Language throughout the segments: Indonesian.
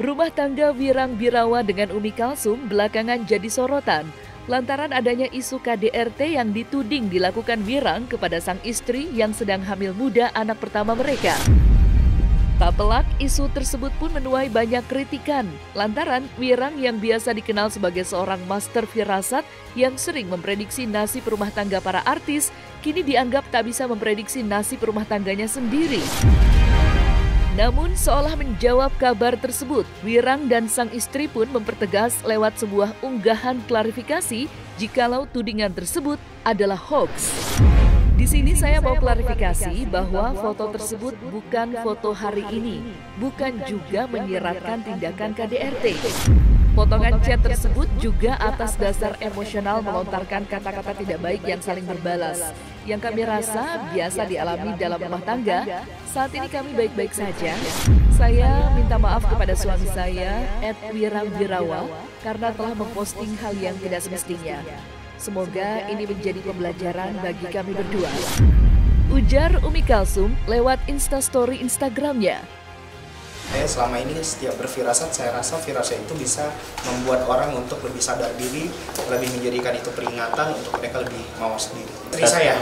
Rumah tangga Wirang Birawa dengan Umi Kalsum belakangan jadi sorotan lantaran adanya isu KDRT yang dituding dilakukan Wirang kepada sang istri yang sedang hamil muda anak pertama mereka. Tak pelak, isu tersebut pun menuai banyak kritikan lantaran Wirang yang biasa dikenal sebagai seorang master firasat yang sering memprediksi nasib rumah tangga para artis, kini dianggap tak bisa memprediksi nasib rumah tangganya sendiri. Namun seolah menjawab kabar tersebut, Wirang dan sang istri pun mempertegas lewat sebuah unggahan klarifikasi jikalau tudingan tersebut adalah hoax. Di sini saya mau klarifikasi bahwa foto tersebut bukan foto hari ini, bukan juga menyiratkan tindakan KDRT. Potongan chat tersebut juga atas dasar emosional melontarkan kata-kata tidak baik yang saling berbalas. Yang kami rasa biasa dialami dalam rumah tangga. Saat ini kami baik-baik saja. Saya minta maaf kepada suami saya, @wirang_birawa, karena telah memposting hal yang tidak semestinya. Semoga ini menjadi pembelajaran bagi kami berdua. Ujar Umi Kalsum lewat Instastory Instagramnya. Saya selama ini setiap berfirasat, saya rasa firasat itu bisa membuat orang untuk lebih sadar diri, lebih menjadikan itu peringatan untuk mereka lebih mawas diri. Istri saya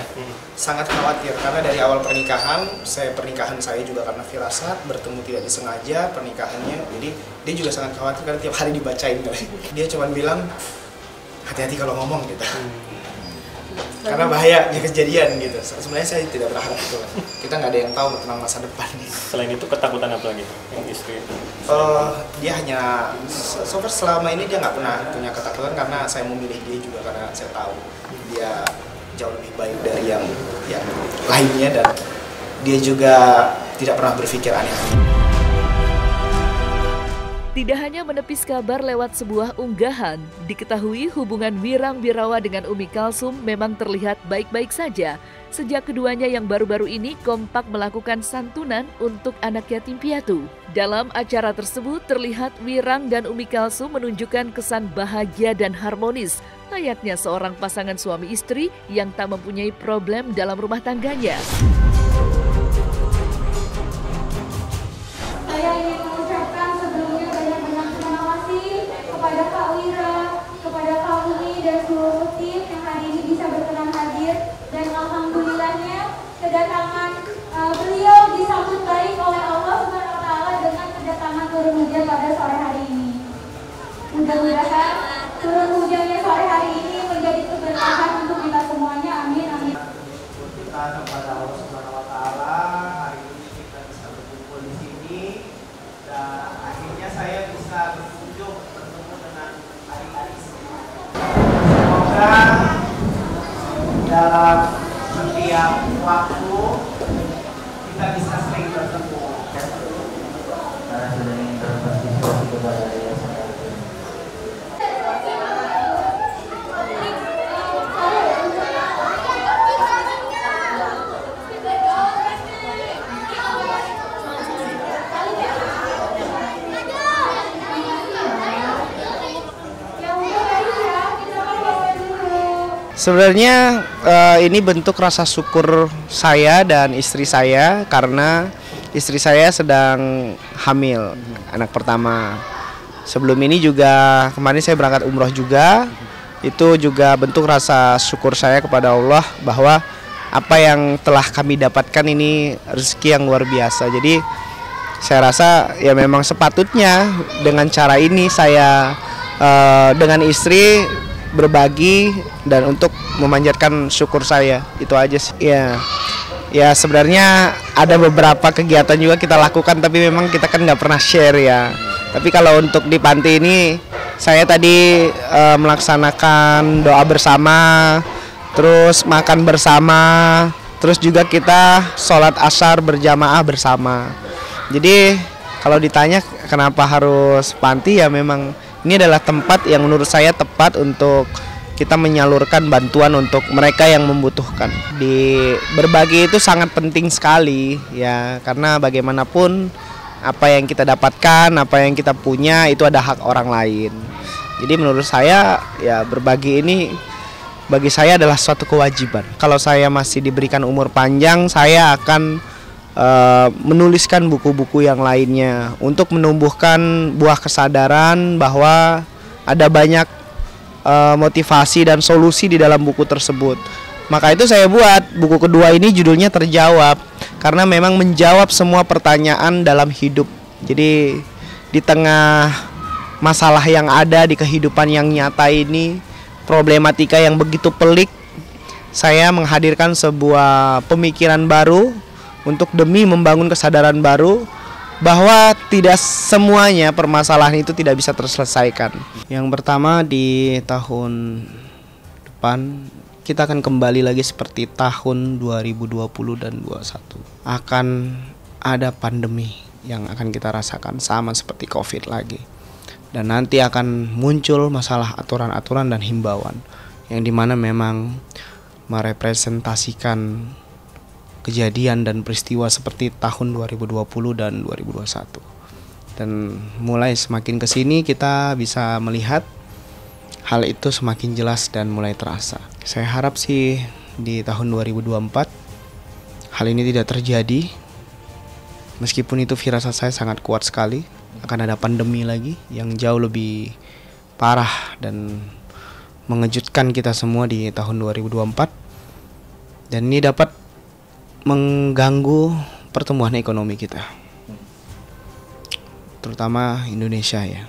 sangat khawatir karena dari awal pernikahan saya juga karena firasat, bertemu tidak disengaja pernikahannya, jadi dia juga sangat khawatir karena tiap hari dibacain. Dia cuma bilang hati-hati kalau ngomong gitu. Karena bahaya kejadian gitu. Sebenarnya saya tidak berharap itu. Kita nggak ada yang tahu tentang masa depan. Selain itu ketakutan apa lagi yang istri itu? Dia hanya selama ini dia nggak pernah punya ketakutan karena saya memilih dia juga karena saya tahu dia jauh lebih baik dari yang lainnya dan dia juga tidak pernah berpikir aneh-aneh. Tidak hanya menepis kabar lewat sebuah unggahan, diketahui hubungan Wirang Birawa dengan Umi Kalsum memang terlihat baik-baik saja sejak keduanya yang baru-baru ini kompak melakukan santunan untuk anak yatim piatu. Dalam acara tersebut terlihat Wirang dan Umi Kalsum menunjukkan kesan bahagia dan harmonis, layaknya seorang pasangan suami istri yang tak mempunyai problem dalam rumah tangganya. Kepada Kak Wira, kepada Kak Umi dan seluruh tim yang hari ini bisa berkenan hadir, dan alhamdulillahnya kedatangan beliau disambut baik oleh Allah SWT dengan kedatangan turun hujan pada sore hari ini. Mudah-mudahan turun hujannya sore hari ini menjadi keberkahan untuk kita semuanya. Amin, amin. Kita kepada Allah SWT, hari ini kita bisa berkumpul di sini dan akhirnya saya bisa berkunjung semoga dalam setiap waktu kita bisa sering bertemu. Karena sudah ingin berpartisipasi kepada yayasan. Sebenarnya ini bentuk rasa syukur saya dan istri saya karena istri saya sedang hamil anak pertama. Sebelum ini juga kemarin saya berangkat umroh juga, itu juga bentuk rasa syukur saya kepada Allah bahwa apa yang telah kami dapatkan ini rezeki yang luar biasa. Jadi saya rasa ya memang sepatutnya dengan cara ini saya dengan istri berbagi dan untuk memanjatkan syukur saya, itu aja sih. Ya sebenarnya ada beberapa kegiatan juga kita lakukan tapi memang kita kan nggak pernah share ya. Tapi kalau untuk di panti ini saya tadi melaksanakan doa bersama, terus makan bersama, terus juga kita sholat asar berjamaah bersama. Jadi kalau ditanya kenapa harus panti, ya memang ini adalah tempat yang menurut saya tepat untuk kita menyalurkan bantuan untuk mereka yang membutuhkan. Di berbagi itu sangat penting sekali ya, karena bagaimanapun apa yang kita dapatkan, apa yang kita punya itu ada hak orang lain. Jadi menurut saya ya berbagi ini bagi saya adalah suatu kewajiban. Kalau saya masih diberikan umur panjang, saya akan menuliskan buku-buku yang lainnya untuk menumbuhkan buah kesadaran bahwa ada banyak motivasi dan solusi di dalam buku tersebut. Maka itu saya buat buku kedua ini, judulnya Terjawab, karena memang menjawab semua pertanyaan dalam hidup. Jadi di tengah masalah yang ada di kehidupan yang nyata ini, problematika yang begitu pelik, saya menghadirkan sebuah pemikiran baru untuk demi membangun kesadaran baru bahwa tidak semuanya permasalahan itu tidak bisa terselesaikan. Yang pertama, di tahun depan kita akan kembali lagi seperti tahun 2020 dan 2021. Akan ada pandemi yang akan kita rasakan sama seperti COVID lagi. Dan nanti akan muncul masalah aturan-aturan dan himbauan yang dimana memang merepresentasikan kejadian dan peristiwa seperti tahun 2020 dan 2021. Dan mulai semakin kesini kita bisa melihat hal itu semakin jelas dan mulai terasa. Saya harap sih di tahun 2024 hal ini tidak terjadi. Meskipun itu firasat saya sangat kuat sekali, akan ada pandemi lagi yang jauh lebih parah dan mengejutkan kita semua di tahun 2024. Dan ini dapat mengganggu pertumbuhan ekonomi kita, terutama Indonesia ya.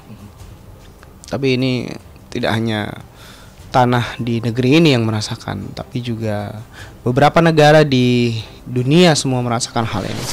Tapi ini tidak hanya tanah di negeri ini yang merasakan, tapi juga beberapa negara di dunia semua merasakan hal ini.